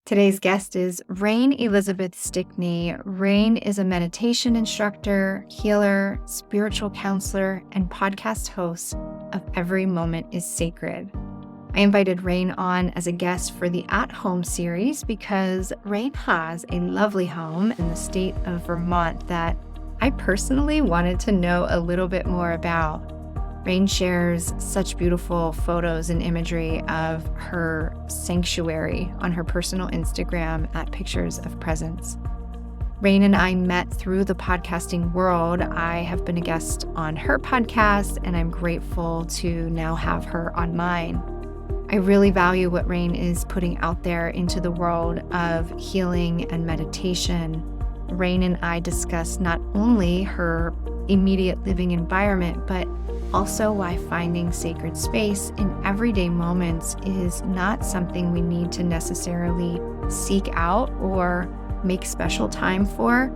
Today's guest is Rain Elizabeth Stickney. Rain is a meditation instructor, healer, spiritual counselor, and podcast host of Every Moment is Sacred. I invited Rain on as a guest for the At Home series because Rain has a lovely home in the state of Vermont that I personally wanted to know a little bit more about. Rain shares such beautiful photos and imagery of her sanctuary on her personal Instagram at Pictures of Presence. Rain and I met through the podcasting world. I have been a guest on her podcast, and I'm grateful to now have her on mine. I really value what Rain is putting out there into the world of healing and meditation. Rain and I discuss not only her immediate living environment, but also why finding sacred space in everyday moments is not something we need to necessarily seek out or make special time for.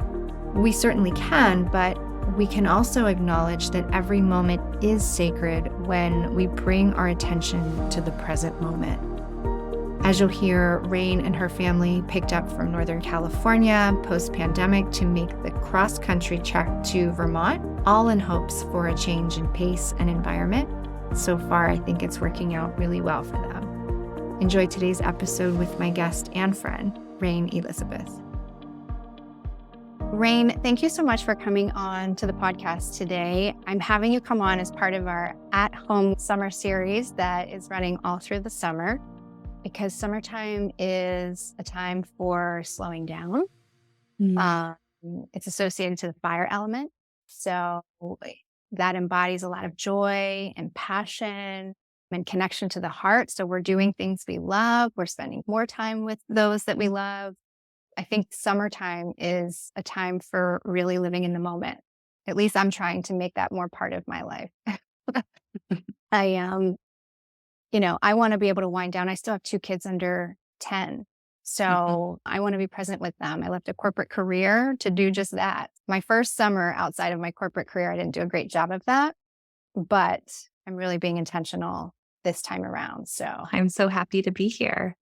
We certainly can, but we can also acknowledge that every moment is sacred when we bring our attention to the present moment. As you'll hear, Rain and her family picked up from Northern California post-pandemic to make the cross-country trek to Vermont, all in hopes for a change in pace and environment. So far, I think it's working out really well for them. Enjoy today's episode with my guest and friend, Rain Elizabeth. Rain, thank you so much for coming on to the podcast today. I'm having you come on as part of our At Home summer series that is running all through the summer, because summertime is a time for slowing down. It's associated to the fire element. So that embodies a lot of joy and passion and connection to the heart. So we're doing things we love. We're spending more time with those that we love. I think summertime is a time for really living in the moment. At least I'm trying to make that more part of my life. I want to be able to wind down. I still have 2 kids under 10. So I want to be present with them. I left a corporate career to do just that. My first summer outside of my corporate career, I didn't do a great job of that, but I'm really being intentional this time around. So I'm so happy to be here.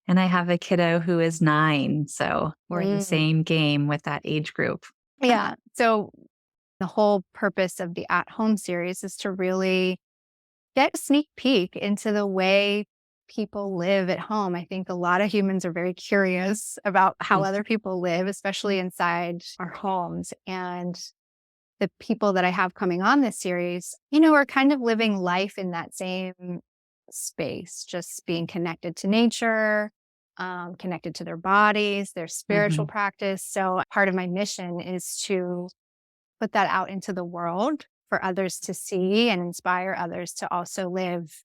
And I have a kiddo who is 9. So we're in the same game with that age group. Yeah. So the whole purpose of the At Home series is to really get a sneak peek into the way people live at home. I think a lot of humans are very curious about how other people live, especially inside our homes. And the people that I have coming on this series, are kind of living life in that same space, just being connected to nature, connected to their bodies, their spiritual practice. So part of my mission is to put that out into the world for others to see and inspire others to also live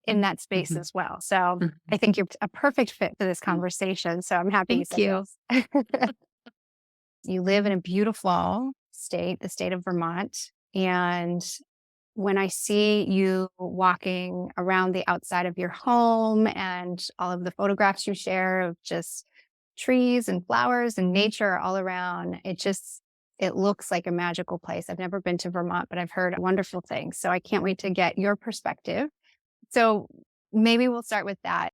in that space as well. So I think you're a perfect fit for this conversation. So I'm happy Thank you. said yes. You live in a beautiful state, the state of Vermont. And when I see you walking around the outside of your home and all of the photographs you share of just trees and flowers and nature all around, it looks like a magical place. I've never been to Vermont, but I've heard wonderful things. So I can't wait to get your perspective. So maybe we'll start with that.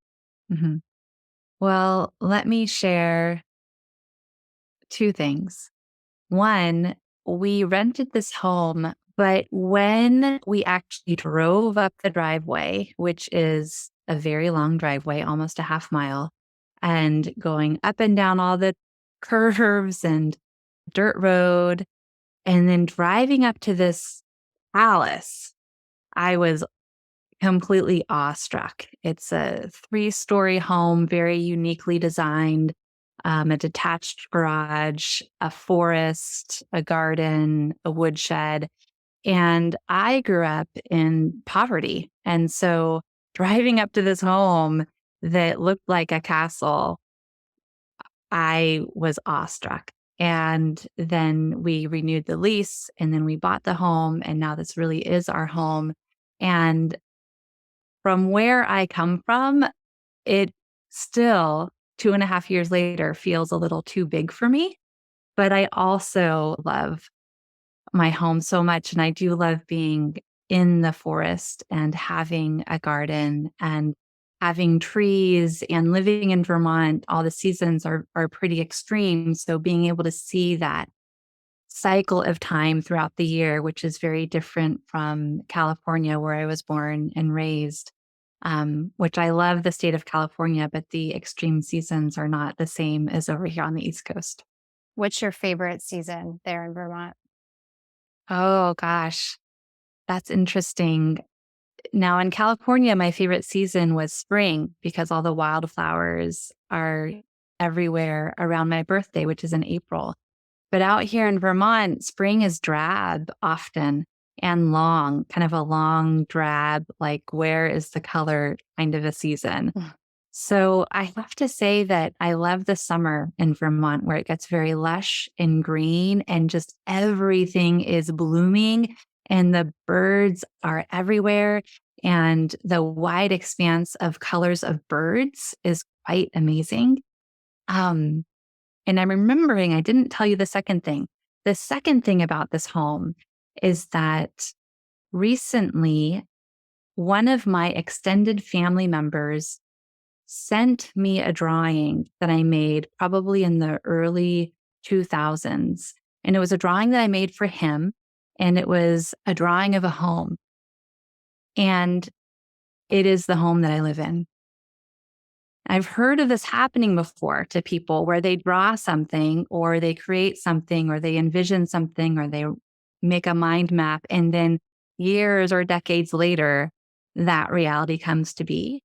Well, let me share 2 things. One, we rented this home, but when we actually drove up the driveway, which is a very long driveway, almost a half mile, and going up and down all the curves and dirt road, and then driving up to this palace, I was completely awestruck. It's a 3-story home, very uniquely designed, a detached garage, a forest, a garden, a woodshed. And I grew up in poverty. And so driving up to this home that looked like a castle, I was awestruck. And then we renewed the lease, and then we bought the home, and now this really is our home. And from where I come from, it still 2.5 years later feels a little too big for me. But I also love my home so much. And I do love being in the forest and having a garden and having trees and living in Vermont, all the seasons are pretty extreme. So being able to see that cycle of time throughout the year, which is very different from California, where I was born and raised, which I love the state of California, but the extreme seasons are not the same as over here on the East Coast. What's your favorite season there in Vermont? Oh, gosh, that's interesting. Now, in California, my favorite season was spring because all the wildflowers are everywhere around my birthday, which is in April. But out here in Vermont, spring is drab often and long, kind of a long drab, like where is the color kind of a season. So I have to say that I love the summer in Vermont where it gets very lush and green and just everything is blooming and the birds are everywhere. And the wide expanse of colors of birds is quite amazing. Um, and I'm remembering, I didn't tell you the second thing. The second thing about this home is that recently, one of my extended family members sent me a drawing that I made probably in the early 2000s. And it was a drawing that I made for him. And it was a drawing of a home. And it is the home that I live in. I've heard of this happening before to people where they draw something or they create something or they envision something or they make a mind map. And then years or decades later, that reality comes to be.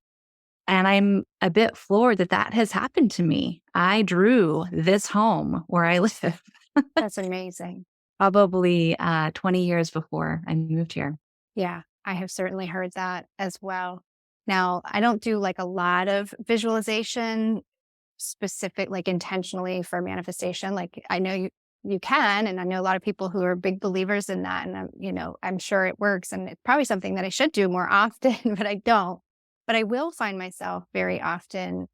And I'm a bit floored that that has happened to me. I drew this home where I live That's amazing. probably 20 years before I moved here. Yeah, I have certainly heard that as well. Now, I don't do like a lot of visualization specific, like intentionally for manifestation. Like I know you can, and I know a lot of people who are big believers in that. And I'm sure it works, and it's probably something that I should do more often, but I don't. But I will find myself very often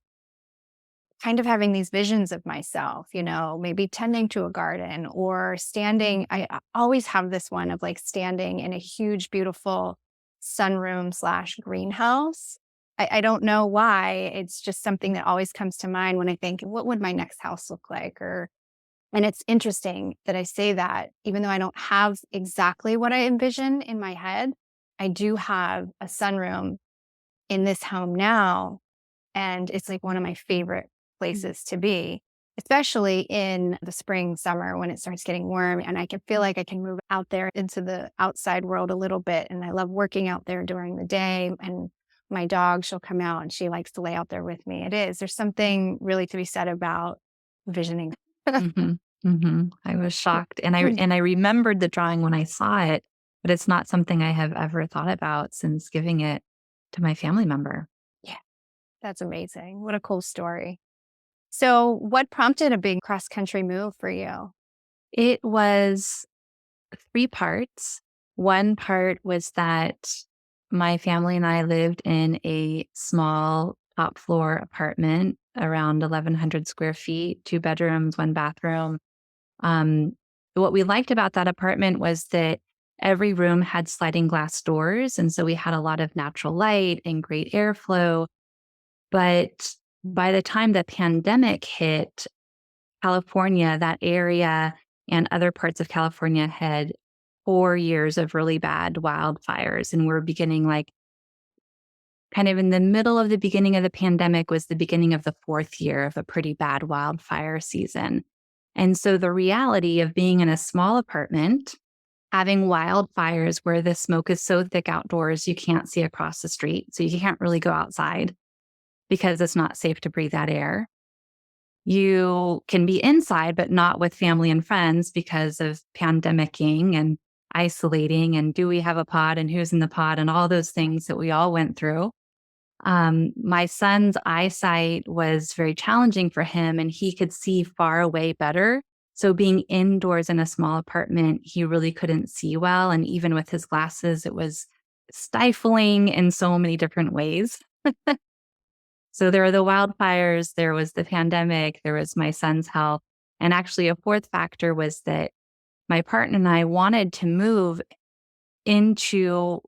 kind of having these visions of myself, maybe tending to a garden or standing. I always have this one of like standing in a huge, beautiful sunroom slash greenhouse. I don't know why. It's just something that always comes to mind when I think, what would my next house look like? And it's interesting that I say that, even though I don't have exactly what I envision in my head, I do have a sunroom in this home now, and it's like one of my favorite places to be, especially in the spring, summer when it starts getting warm. And I can feel like I can move out there into the outside world a little bit. And I love working out there during the day. And my dog, she'll come out and she likes to lay out there with me. There's something really to be said about visioning. Hmm. I was shocked, and I remembered the drawing when I saw it, but it's not something I have ever thought about since giving it to my family member. Yeah, that's amazing. What a cool story. So, what prompted a big cross country move for you? It was three parts. One part was that my family and I lived in a small top floor apartment around 1,100 square feet, two bedrooms, one bathroom. Um, what we liked about that apartment was that every room had sliding glass doors. And so we had a lot of natural light and great airflow. But by the time the pandemic hit, California, that area and other parts of California had 4 years of really bad wildfires. And we're beginning like kind of in the middle of the beginning of the pandemic was the beginning of the fourth year of a pretty bad wildfire season. And so the reality of being in a small apartment, having wildfires where the smoke is so thick outdoors, you can't see across the street. So you can't really go outside because it's not safe to breathe that air. You can be inside, but not with family and friends because of pandemicking and isolating and do we have a pod and who's in the pod and all those things that we all went through. My son's eyesight was very challenging for him and he could see far away better. So being indoors in a small apartment, he really couldn't see well. And even with his glasses, it was stifling in so many different ways. So there were the wildfires, there was the pandemic, there was my son's health. And actually, a fourth factor was that my partner and I wanted to move into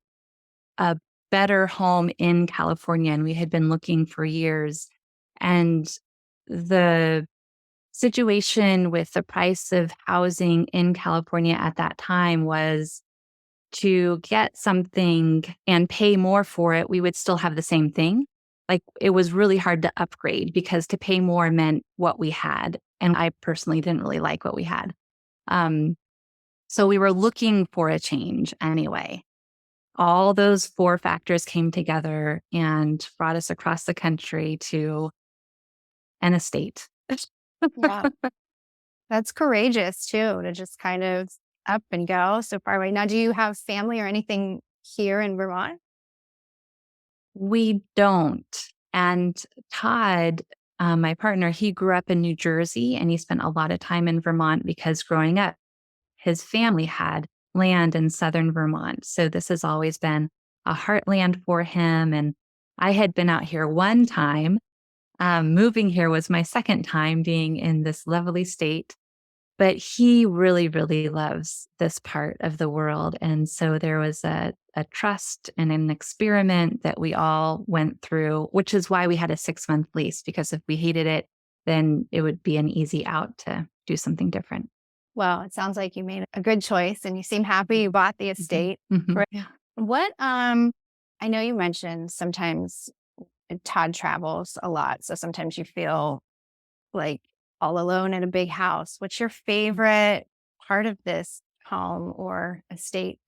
a better home in California, and we had been looking for years. And the situation with the price of housing in California at that time was to get something and pay more for it, we would still have the same thing. Like, it was really hard to upgrade because to pay more meant what we had, and I personally didn't really like what we had. Um, so we were looking for a change anyway. All those 4 factors came together and brought us across the country to an estate. Yeah. That's courageous too, to just kind of up and go so far away. Now, do you have family or anything here in Vermont? We don't. And Todd, my partner, he grew up in New Jersey and he spent a lot of time in Vermont because growing up, his family had land in southern Vermont. So this has always been a heartland for him. And I had been out here one time. Moving here was my second time being in this lovely state. But he really, really loves this part of the world. And so there was a trust and an experiment that we all went through, which is why we had a 6-month lease, because if we hated it, then it would be an easy out to do something different. Well, it sounds like you made a good choice and you seem happy you bought the estate. Yeah. What I know you mentioned sometimes Todd travels a lot, so sometimes you feel like all alone in a big house. What's your favorite part of this home or estate?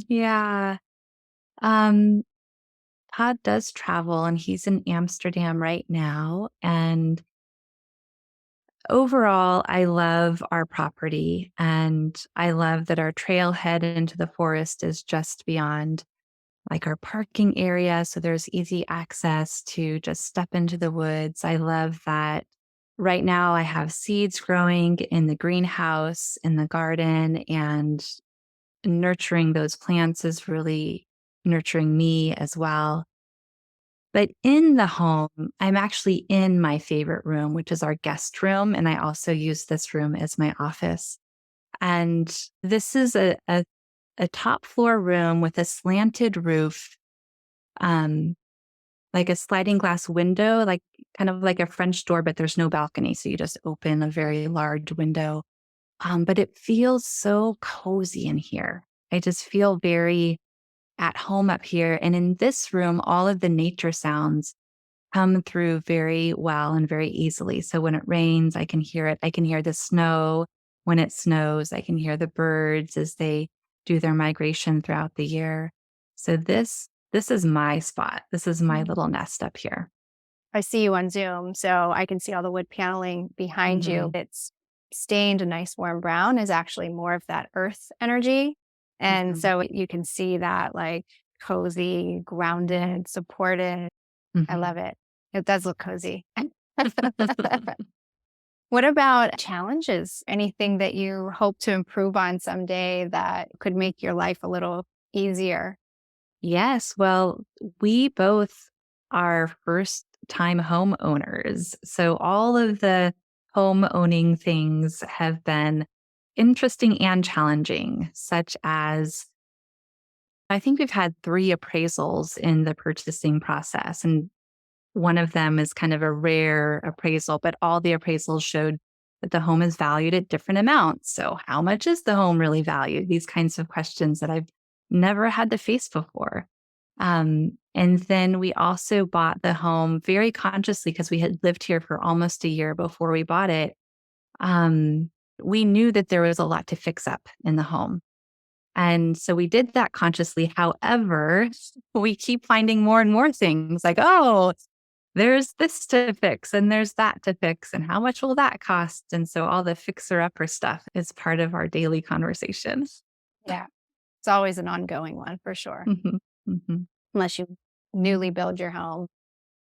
Yeah. Um, Todd does travel and he's in Amsterdam right now. And overall, I love our property and I love that our trailhead into the forest is just beyond like our parking area. So there's easy access to just step into the woods. I love that right now I have seeds growing in the greenhouse, in the garden, and nurturing those plants is really nurturing me as well. But in the home, I'm actually in my favorite room, which is our guest room. And I also use this room as my office. And this is a top floor room with a slanted roof, um, like a sliding glass window, like kind of like a French door, but there's no balcony. So you just open a very large window. But it feels so cozy in here. I just feel very at home up here. And in this room, all of the nature sounds come through very well and very easily. So when it rains, I can hear it. I can hear the snow. When it snows, I can hear the birds as they do their migration throughout the year. So this is my spot. This is my little nest up here. I see you on Zoom, so I can see all the wood paneling behind you. Mhm, It's stained a nice warm brown is actually more of that earth energy. And mhm, so you can see that like cozy, grounded, supported. I mhm. love it. It does look cozy. What about challenges? Anything that you hope to improve on someday that could make your life a little easier? Yes, well, we both are first time homeowners. So all of the home owning things have been interesting and challenging, such as I think we've had 3 appraisals in the purchasing process. And one of them is kind of a rare appraisal, but all the appraisals showed that the home is valued at different amounts. So, how much is the home really valued? These kinds of questions that I've never had to face before. And then we also bought the home very consciously because we had lived here for almost a year before we bought it. Um, we knew that there was a lot to fix up in the home. And so we did that consciously. However, we keep finding more and more things like, oh, there's this to fix and there's that to fix. And how much will that cost? And so all the fixer upper stuff is part of our daily conversations. Yeah. It's always an ongoing one for sure, Mhm, mhm, unless you newly build your home.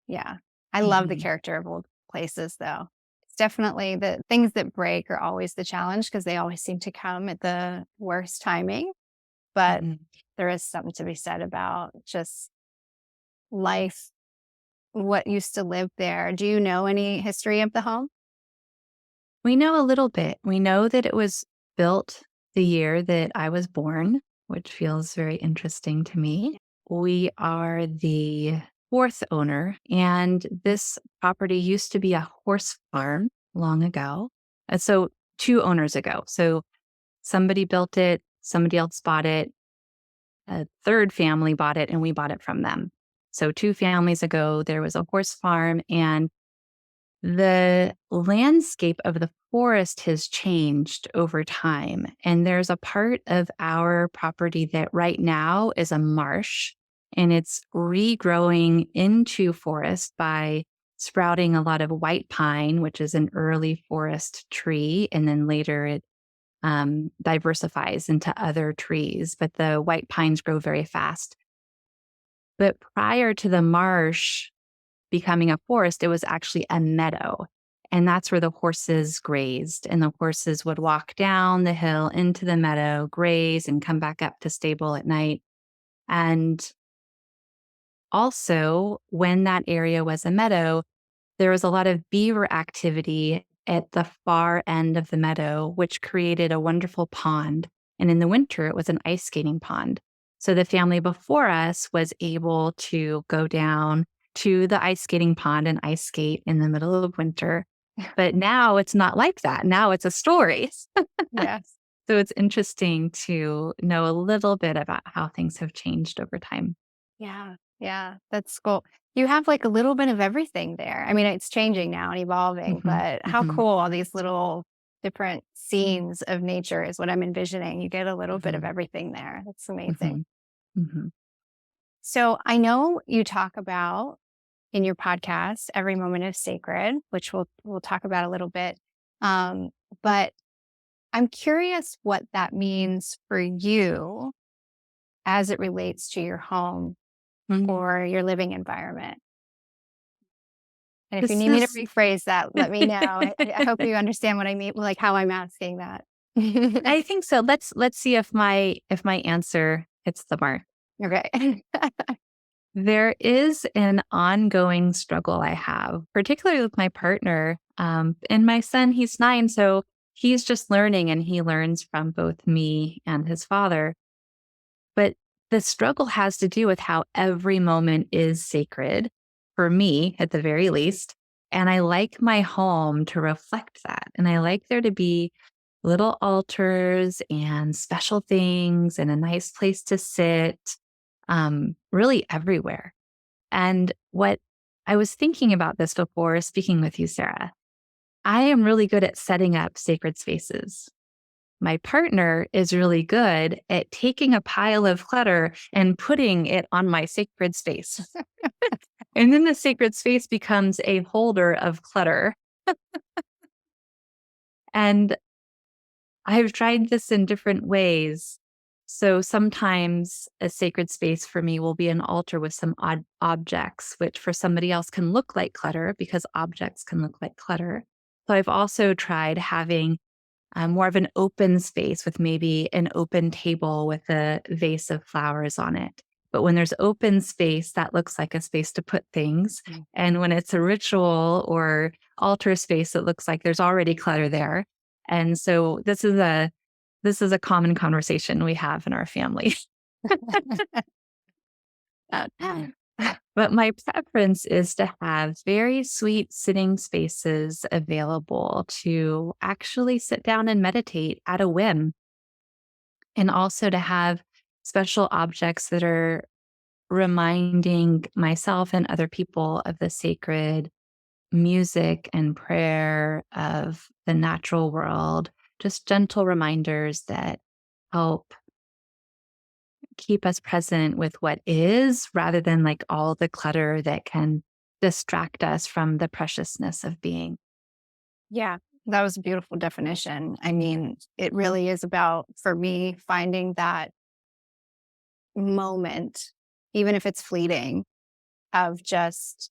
Yeah. I love the mhm, character of old places though. It's definitely the things that break are always the challenge because they always seem to come at the worst timing. But mhm. there is something to be said about just life, what used to live there. Do you know any history of the home? We know a little bit. We know that it was built the year that I was born, which feels very interesting to me. we are the fourth owner, and this property used to be a horse farm long ago. And so, two owners ago. So, somebody built it, somebody else bought it, a third family bought it, and we bought it from them. So, two families ago, there was a horse farm, and the landscape of the forest has changed over time. And there's a part of our property that right now is a marsh, and it's regrowing into forest by sprouting a lot of white pine, which is an early forest tree. And then later it diversifies into other trees. But the white pines grow very fast. But prior to the marsh becoming a forest, it was actually a meadow. And that's where the horses grazed. And the horses would walk down the hill into the meadow, graze, and come back up to stable at night. And also, when that area was a meadow, there was a lot of beaver activity at the far end of the meadow, which created a wonderful pond. And in the winter, it was an ice skating pond. So the family before us was able to go down to the ice skating pond and ice skate in the middle of winter. But now it's not like that. Now it's a story. Yes. So it's interesting to know a little bit about how things have changed over time. Yeah. Yeah. That's cool. You have like a little bit of everything there. I mean, it's changing now and evolving, Hmm. but how Hmm. cool all these little different scenes of nature is what I'm envisioning. You get a little bit of Hmm. everything there. That's amazing. Hmm. Hmm. So I know you talk about in your podcast, Every Moment is Sacred, which we'll talk about a little bit. Um, but I'm curious what that means for you as it relates to your home or your living environment. And if you This need me to is rephrase that, let me know. I hope you understand what I mean, like how I'm asking that. I think so. Let's see if my answer hits the mark. Okay. There is an ongoing struggle I have, particularly with my partner. And my son, he's 9, so he's just learning and he learns from both me and his father. But the struggle has to do with how every moment is sacred for me, at the very least. And I like my home to reflect that. And I like there to be little altars and special things and a nice place to sit, really everywhere. And what I was thinking about this before speaking with you, Sarah, I am really good at setting up sacred spaces. My partner is really good at taking a pile of clutter and putting it on my sacred space. And then the sacred space becomes a holder of clutter. And I've tried this in different ways. So sometimes a sacred space for me will be an altar with some odd objects, which for somebody else can look like clutter because objects can look like clutter. So I've also tried having more of an open space with maybe an open table with a vase of flowers on it. But when there's open space, that looks like a space to put things. And when it's a ritual or altar space, it looks like there's already clutter there. And so this is a common conversation we have in our family. But my preference is to have very sweet sitting spaces available to actually sit down and meditate at a whim, and also to have special objects that are reminding myself and other people of the sacred music and prayer of the natural world, just gentle reminders that help keep us present with what is rather than like all the clutter that can distract us from the preciousness of being. Yeah, that was a beautiful definition. I mean, it really is about, for me, finding that moment, even if it's fleeting, of just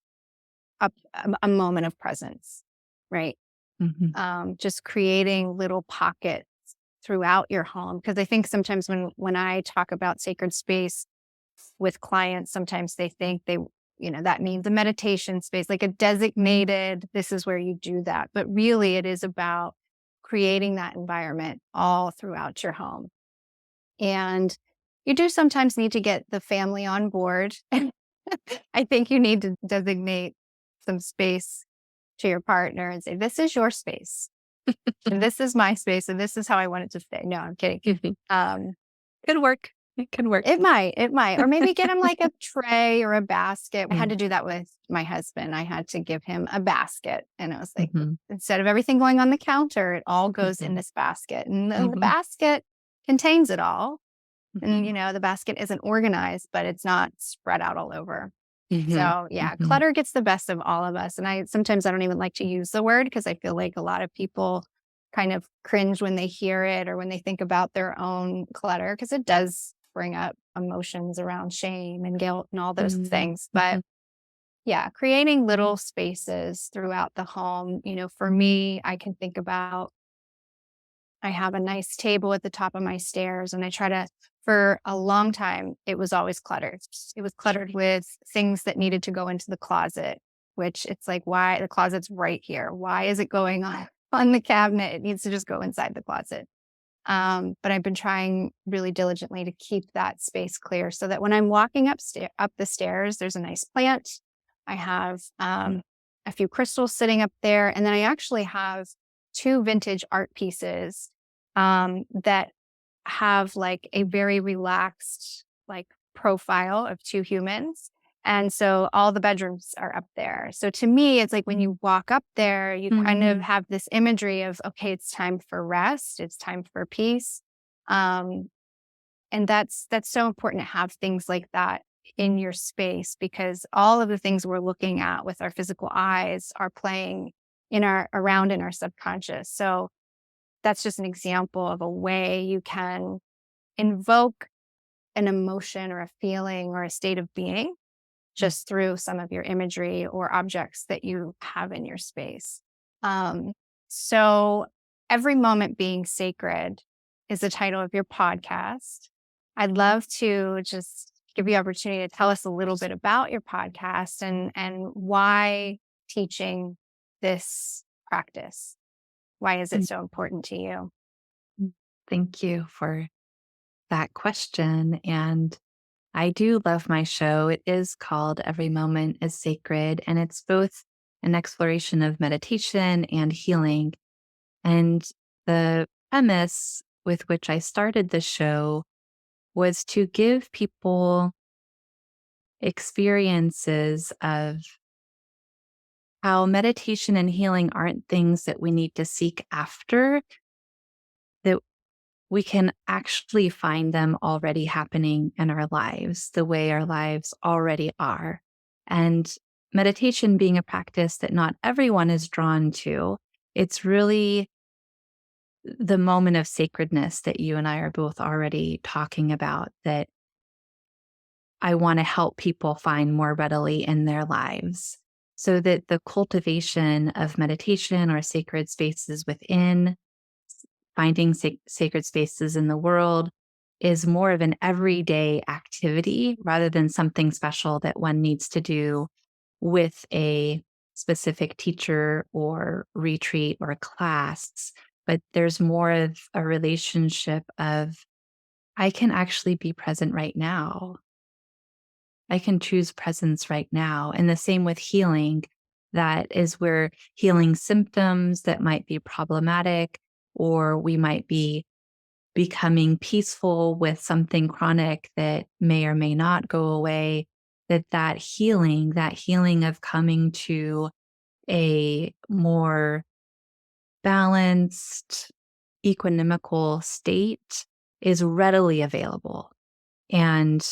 a moment of presence, right? Mhm. Just creating little pockets throughout your home. Because I think sometimes when I talk about sacred space with clients, sometimes they think that means a meditation space, like a designated, this is where you do that. But really, it is about creating that environment all throughout your home. And You do sometimes need to get the family on board. I think you need to designate some space to your partner and say, this is your space and this is my space and this is how I want it to stay. No, I'm kidding. Um, Could work. It can work. it might, or maybe get him like a tray or a basket. I had Yeah. to do that with my husband. I had to give him a basket, and I was like, Mhm. instead of everything going on the counter, it all goes in Mhm. this basket, and the Mhm. basket contains it all. And Mhm. the basket isn't organized, but it's not spread out all over. Mhm. So yeah, Mhm. clutter gets the best of all of us. And I don't even like to use the word because I feel like a lot of people kind of cringe when they hear it or when they think about their own clutter because it does bring up emotions around shame and guilt and all those Mhm. things. But Mhm. yeah, creating little spaces throughout the home, for me, I can think about I have a nice table at the top of my stairs, and I try to for a long time, it was always cluttered. It was cluttered with things that needed to go into the closet, which it's like, why the closet's right here. Why is it going on on the cabinet? It needs to just go inside the closet. But I've been trying really diligently to keep that space clear so that when I'm walking up the stairs, there's a nice plant. I have a few crystals sitting up there, and then I actually have two vintage art pieces that have like a very relaxed like profile of two humans. And so all the bedrooms are up there. So to me, it's like when you walk up there, you kind of Mhm. have this imagery of, okay, it's time for rest, it's time for peace. Um, and that's so important to have things like that in your space because all of the things we're looking at with our physical eyes are playing in our around in our subconscious. So that's just an example of a way you can invoke an emotion or a feeling or a state of being just through some of your imagery or objects that you have in your space. Um, so, Every Moment Being Sacred is the title of your podcast. I'd love to just give you opportunity to tell us a little bit about your podcast and why teaching this practice. Why is it Mm. so important to you? Thank you for that question. And I do love my show. It is called Every Moment is Sacred, and it's both an exploration of meditation and healing. And the premise with which I started the show was to give people experiences of how meditation and healing aren't things that we need to seek after, that we can actually find them already happening in our lives, the way our lives already are. And meditation being a practice that not everyone is drawn to, it's really the moment of sacredness that you and I are both already talking about that I want to help people find more readily in their lives. So that the cultivation of meditation or sacred spaces within, finding sacred spaces in the world is more of an everyday activity rather than something special that one needs to do with a specific teacher or retreat or class. But there's more of a relationship of, I can actually be present right now. I can choose presence right now. And the same with healing. That is where healing symptoms that might be problematic, or we might be becoming peaceful with something chronic that may or may not go away, that healing of coming to a more balanced, equanimical state is readily available. And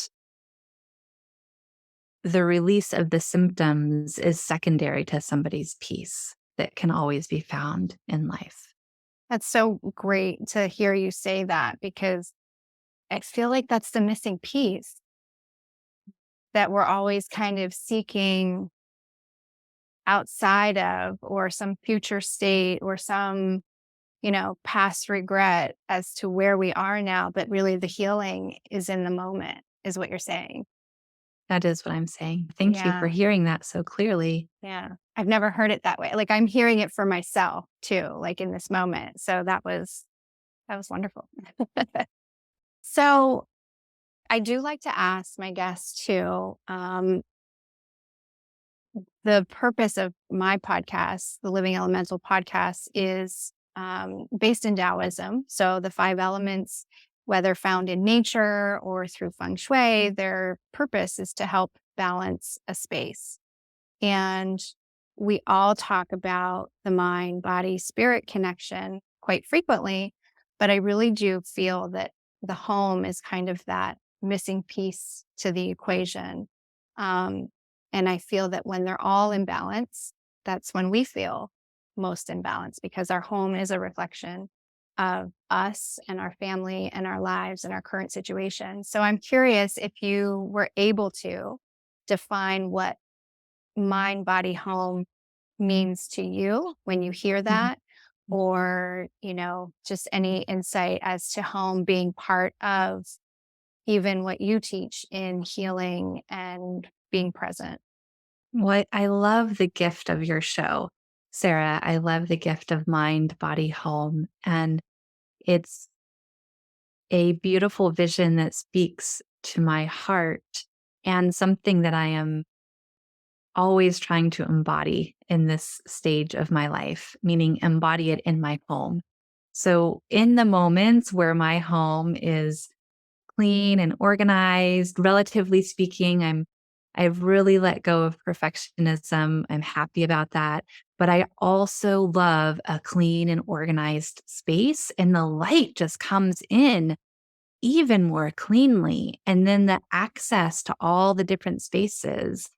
the release of the symptoms is secondary to somebody's peace that can always be found in life. That's so great to hear you say that because I feel like that's the missing piece that we're always kind of seeking outside of or some future state or some, past regret as to where we are now. But really the healing is in the moment, is what you're saying. That is what I'm saying. Thank you for Yeah. hearing that so clearly. Yeah. I've never heard it that way. Like I'm hearing it for myself too, like in this moment. So that was wonderful. So I do like to ask my guests too. The purpose of my podcast, the Living Elemental podcast, is based in Taoism. So the five elements, whether found in nature or through feng shui, their purpose is to help balance a space. And we all talk about the mind, body, spirit connection quite frequently, but I really do feel that the home is kind of that missing piece to the equation. Um, and I feel that when they're all in balance, that's when we feel most in balance because our home is a reflection of us and our family and our lives and our current situation. So I'm curious if you were able to define what mind, body, home means to you when you hear Mhm. that, or, just any insight as to home being part of even what you teach in healing and being present. What I love the gift of your show, Sarah. I love the gift of mind, body, home. And it's a beautiful vision that speaks to my heart and something that I am always trying to embody in this stage of my life, meaning embody it in my home. So, in the moments where my home is clean and organized, relatively speaking, I've really let go of perfectionism. I'm happy about that. But I also love a clean and organized space, and the light just comes in even more cleanly. And then the access to all the different spaces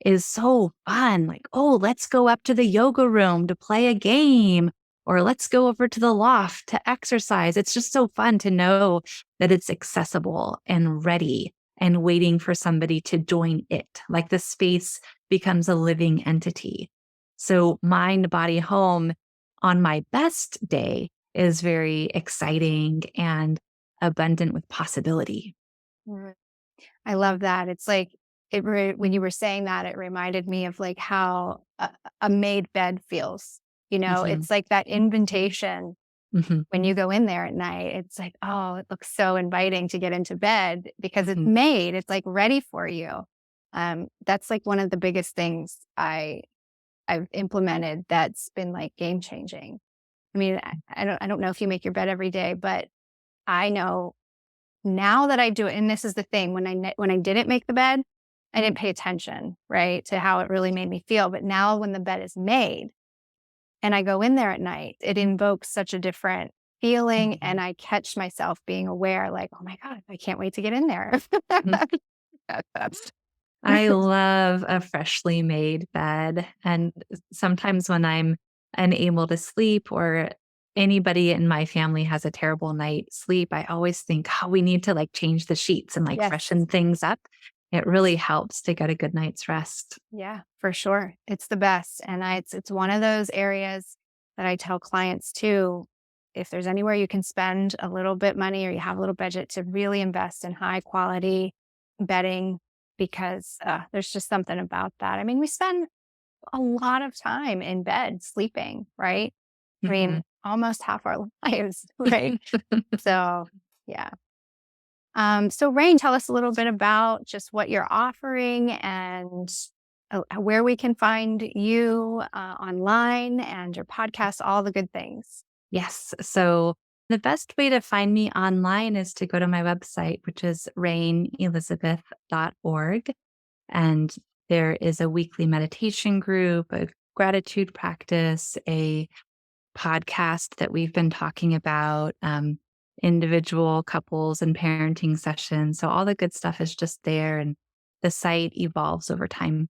is so fun. Like, oh, let's go up to the yoga room to play a game, or let's go over to the loft to exercise. It's just so fun to know that it's accessible and ready and waiting for somebody to join it. Like the space becomes a living entity. So, mind, body, home on my best day is very exciting and abundant with possibility. Mhm. I love that. It's like when you were saying that, it reminded me of like how a made bed feels. Mhm, It's like that invitation mhm, when you go in there at night. It's like, oh, it looks so inviting to get into bed because it's mhm. made. It's like ready for you. That's like one of the biggest things I've implemented that's been like game changing. I mean, I don't know if you make your bed every day, but I know now that I do it, and this is the thing, when I didn't make the bed, I didn't pay attention, right, to how it really made me feel, but now when the bed is made and I go in there at night, it invokes such a different feeling, and I catch myself being aware, like, "Oh my god, I can't wait to get in there." Mhm. That's I love a freshly made bed, and sometimes when I'm unable to sleep or anybody in my family has a terrible night's sleep, I always think, "Oh, we need to, like, change the sheets and, like, Yes. freshen things up." It really helps to get a good night's rest. Yeah, for sure. It's the best. And it's one of those areas that I tell clients too, if there's anywhere you can spend a little bit money or you have a little budget to really invest in high quality bedding because there's just something about that. I mean, we spend a lot of time in bed sleeping, right? I Mhm. mean, almost half our lives, right? So, yeah. So, Rain, tell us a little bit about just what you're offering and where we can find you online and your podcast, all the good things. Yes. So the best way to find me online is to go to my website, which is rainelizabeth.org. And there is a weekly meditation group, a gratitude practice, a podcast that we've been talking about, individual couples and parenting sessions. So all the good stuff is just there. And the site evolves over time.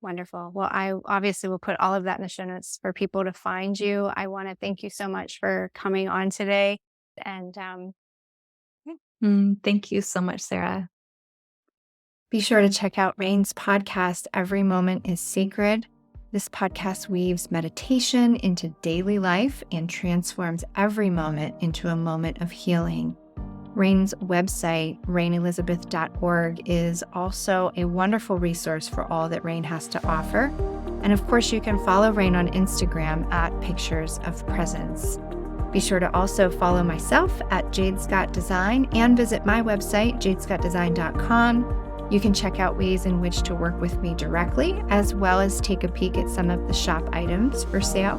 Wonderful. Well, I obviously will put all of that in the show notes for people to find you. I want to thank you so much for coming on today. And yeah. Thank you so much, Sarah. Be sure to check out Rain's podcast, Every Moment is Sacred. This podcast weaves meditation into daily life and transforms every moment into a moment of healing. Rain's website, rainelizabeth.org, is also a wonderful resource for all that Rain has to offer. And of course, you can follow Rain on Instagram at Pictures of Presence. Be sure to also follow myself at Jade Scott Design and visit my website, jadescottdesign.com. You can check out ways in which to work with me directly, as well as take a peek at some of the shop items for sale.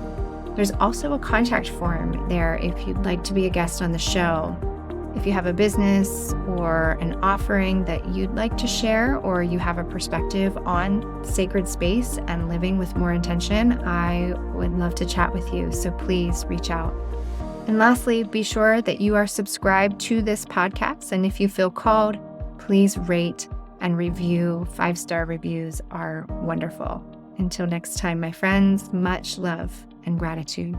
There's also a contact form there if you'd like to be a guest on the show. If you have a business or an offering that you'd like to share, or you have a perspective on sacred space and living with more intention, I would love to chat with you. So please reach out. And lastly, be sure that you are subscribed to this podcast. And if you feel called, please rate and review. 5-star reviews are wonderful. Until next time, my friends, much love and gratitude.